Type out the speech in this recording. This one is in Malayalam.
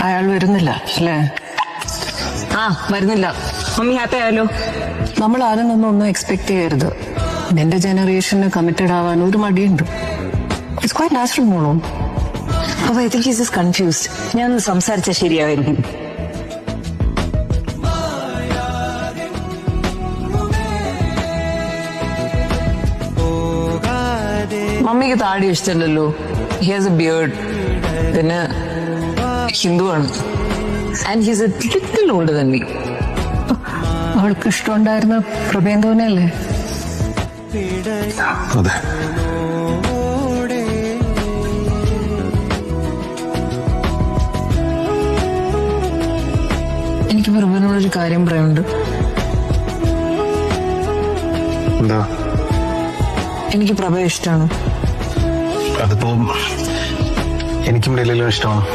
അയാൾ വരുന്നില്ല അല്ലേ? വരുന്നില്ല. മമ്മി ഹാപ്പി ആയാലോ? നമ്മൾ ആരും നിന്നൊന്നും എക്സ്പെക്ട് ചെയ്യരുത്. നിന്റെ ജനറേഷന് കമ്മിറ്റഡ് ആവാൻ ഒരു മടിയുണ്ട്. ഇറ്റ്സ് ക്വൈറ്റ് നാച്ചുറൽ മോളോ. I think he's is confused. ഞാൻ സംസാരിച്ചാൽ ശരിയായിരിക്കും. മമ്മിക്ക് താടി ഇഷ്ടമല്ലല്ലോ. He has a beard. പിന്നെ ഹിന്ദുവാണ്. And he's a little older than me. അവൾക്ക് ഇഷ്ടമുണ്ടായിരുന്ന പ്രഭേന്ദുവിനല്ലേ? അതെ. എനിക്ക് പ്രഭുവിനോടൊരു കാര്യം പറയാനുണ്ട്. എന്താ? എനിക്ക് പ്രഭ ഇഷ്ടമാണ്. അതിപ്പോ എനിക്കും ഡെല്ലിയിലും ഇഷ്ടമാണ്.